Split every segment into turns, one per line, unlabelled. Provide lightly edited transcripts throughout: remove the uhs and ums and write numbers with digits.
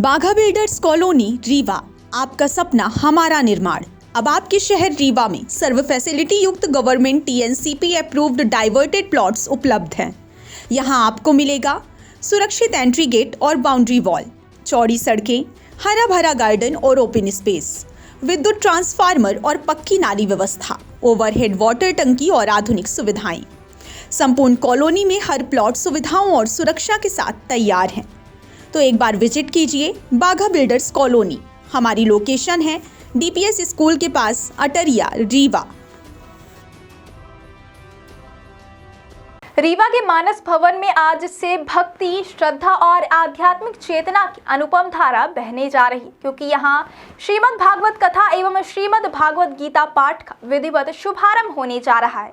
बाघा builders colony Rewa, आपका सपना हमारा निर्माण। अब आपके शहर रीवा में सर्व फैसिलिटी युक्त government TNCP approved diverted plots उपलब्ध हैं। यहां आपको मिलेगा सुरक्षित एंट्री गेट और बाउंड्री वॉल, चौड़ी सड़कें, हरा भरा गार्डन और ओपन स्पेस, विद्युत ट्रांसफार्मर और पक्की नाली व्यवस्था, ओवरहेड वाटर टंकी और आधुनिक सुविधाएं। संपूर्ण कॉलोनी में हर प्लॉट सुविधाओं और सुरक्षा के साथ तैयार है। तो एक बार विजिट कीजिए बाघा बिल्डर्स कॉलोनी। हमारी लोकेशन है डीपीएस स्कूल के पास, अटरिया, रीवा।
रीवा के मानस भवन में आज से भक्ति, श्रद्धा और आध्यात्मिक चेतना की अनुपम धारा बहने जा रही, क्योंकि यहाँ श्रीमद् भागवत कथा एवं श्रीमद् भागवत गीता पाठ का विधिवत शुभारंभ होने जा रहा है।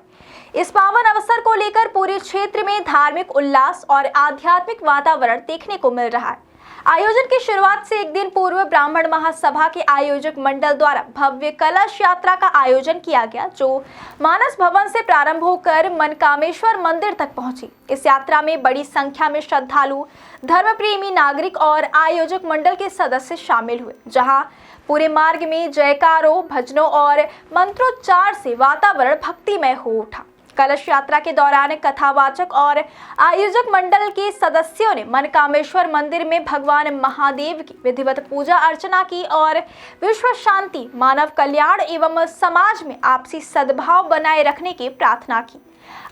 इस पावन अवसर को लेकर पूरे क्षेत्र में धार्मिक उल्लास और आध्यात्मिक वातावरण देखने को मिल रहा है। आयोजन की शुरुआत से एक दिन पूर्व ब्राह्मण महासभा के आयोजक मंडल द्वारा भव्य कलश यात्रा का आयोजन किया गया, जो मानस भवन से प्रारंभ होकर मनकामेश्वर मंदिर तक पहुंची। इस यात्रा में बड़ी संख्या में श्रद्धालु, धर्मप्रेमी नागरिक और आयोजक मंडल के सदस्य शामिल हुए, जहां पूरे मार्ग में जयकारों, भजनों और मंत्रोच्चार से वातावरण भक्तिमय हो उठा। कलश यात्रा के दौरान कथावाचक और आयोजक मंडल के सदस्यों ने मनकामेश्वर मंदिर में भगवान महादेव की विधिवत पूजा अर्चना की और विश्व शांति, मानव कल्याण एवं समाज में आपसी सद्भाव बनाए रखने की प्रार्थना की।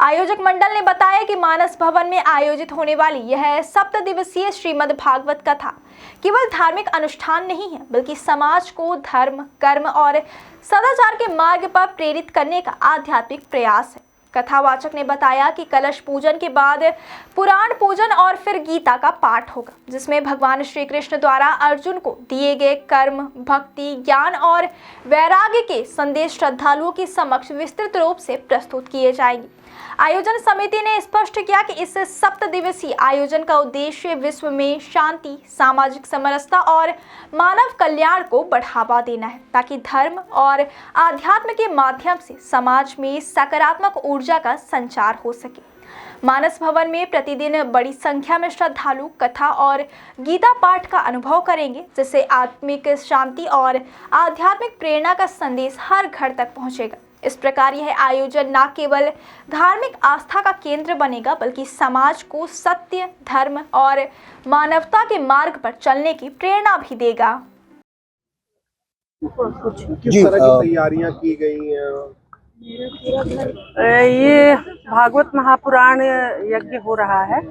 आयोजक मंडल ने बताया कि मानस भवन में आयोजित होने वाली यह 7 दिवसीय श्रीमद् भागवत कथा केवल धार्मिक अनुष्ठान नहीं है, बल्कि समाज को धर्म, कर्म और सदाचार के मार्ग पर प्रेरित करने का आध्यात्मिक प्रयास है। कथावाचक ने बताया कि कलश पूजन के बाद पुराण पूजन और फिर गीता का पाठ होगा, जिसमें भगवान श्री कृष्ण द्वारा अर्जुन को दिए गए कर्म, भक्ति, ज्ञान और वैराग्य के संदेश श्रद्धालुओं के समक्ष विस्तृत रूप से प्रस्तुत किए जाएंगे। आयोजन समिति ने स्पष्ट किया कि इस 7 दिवसीय आयोजन का उद्देश्य विश्व में शांति, सामाजिक समरसता और मानव कल्याण को बढ़ावा देना है, ताकि धर्म और आध्यात्म के माध्यम से समाज में सकारात्मक ऊर्जा का संचार हो सके। मानस भवन में प्रतिदिन बड़ी संख्या में श्रद्धालु कथा और गीता पाठ का अनुभव करेंगे, जिससे आत्मिक शांति और आध्यात्मिक प्रेरणा का संदेश हर घर तक पहुंचेगा। इस प्रकार यह आयोजन न केवल धार्मिक आस्था का केंद्र बनेगा, बल्कि समाज को सत्य, धर्म और मानवता के मार्ग पर चलने की प्रेरणा भी देगा।
किस तरह की तैयारियां की गई हैं?
ये भागवत महापुराण यज्ञ हो रहा है।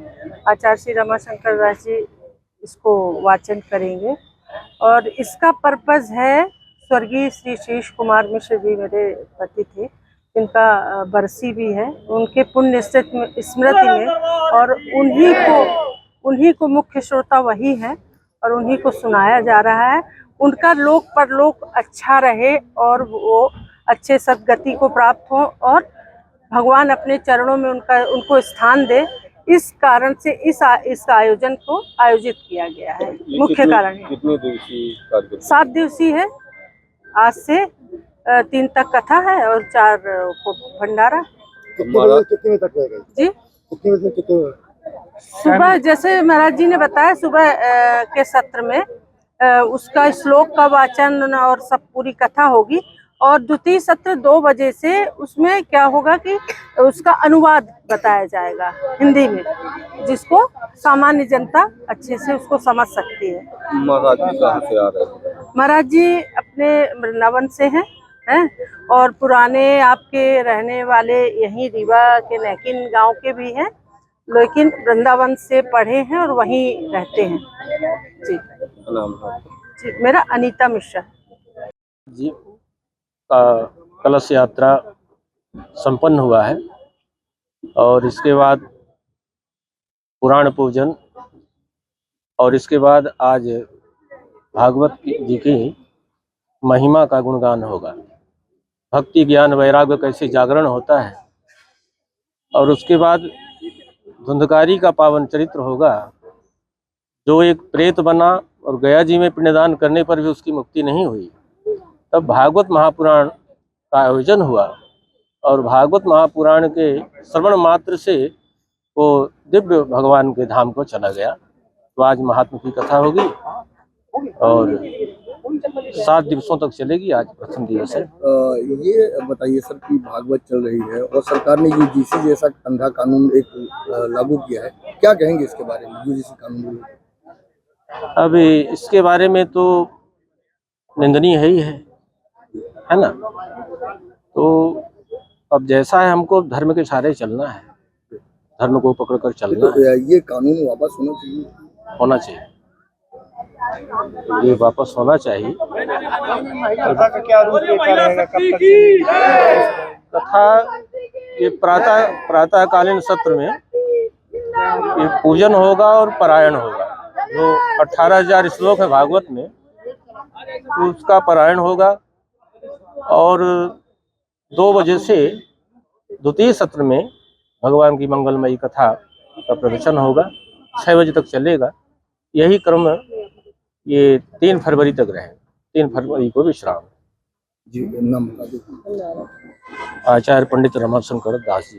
आचार्य श्री रमाशंकर दास जी इसको वाचन करेंगे और इसका पर्पस है, स्वर्गीय श्री शीश कुमार मिश्र जी मेरे पति थे, इनका बरसी भी है, उनके पुण्य स्मृति में, और उन्हीं को मुख्य श्रोता वही है और उन्हीं को सुनाया जा रहा है। उनका लोक परलोक अच्छा रहे और वो अच्छे सद्गति को प्राप्त हो और भगवान अपने चरणों में उनको स्थान दे। इस कारण से इस आयोजन को आयोजित किया गया है। मुख्य कारण है।
कितने दिवसीय कार्यक्रम?
7 दिवसीय है। आज से 3 तक कथा है और 4 को भंडारा।
कितने बजे तक रहेगा
जी?
कितने बजे कितने?
सुबह, जैसे महाराज जी ने बताया, सुबह के सत्र में उसका श्लोक का वाचन और सब पूरी कथा होगी, और द्वितीय सत्र 2 बजे से उसमें क्या होगा कि उसका अनुवाद बताया जाएगा हिंदी में, जिसको सामान्य जनता अच्छे से उसको समझ सकती है।
महाराज जी कहाँ से आ रहे हैं?
महाराज जी अपने वृंदावन से हैं और पुराने आपके रहने वाले यहीं रीवा के नैकिन गांव के भी हैं, लेकिन वृंदावन से पढ़े हैं और वहीं रहते हैं। जी
नाम है
जी, मेरा अनीता मिश्रा
जी का कलश यात्रा संपन्न हुआ है और इसके बाद पुराण पूजन और इसके बाद आज भागवत जी की महिमा का गुणगान होगा। भक्ति, ज्ञान, वैराग्य कैसे जागरण होता है, और उसके बाद धुंधकारी का पावन चरित्र होगा, जो एक प्रेत बना और गया जी में पिंडदान करने पर भी उसकी मुक्ति नहीं हुई। तब भागवत महापुराण का आयोजन हुआ और भागवत महापुराण के श्रवण मात्र से वो दिव्य भगवान के धाम को चला गया। तो आज महात्मा की कथा होगी और 7 दिवसों तक चलेगी। आज प्रथम दिवस है।
ये बताइए सर कि भागवत चल रही है और सरकार ने यूजीसी जैसा अंधा कानून एक लागू किया है, क्या कहेंगे इसके बारे में? यूजीसी कानून
अभी इसके बारे में तो निंदनीय है ना। तो अब जैसा है, हमको धर्म के सहारे चलना है, धर्म को पकड़कर चलना है।
ये कानून वापस होना चाहिए।
ये वापस होना चाहिए।
कथा का क्या रूप लेकर रहेगा, कब तक
कथा ये प्रातःकालीन सत्र में ये पूजन होगा और पारायण होगा। जो 18,000 श्लोक है भागवत में, तो उसका पारायण होगा और 2 बजे से द्वितीय सत्र में भगवान की मंगलमयी कथा का प्रवचन होगा। 6 बजे तक चलेगा। यही क्रम ये 3 फरवरी तक रहे। 3 फरवरी को विश्राम।
जी, नाम बता दो।
आचार्य पंडित रमाशंकर दास जी।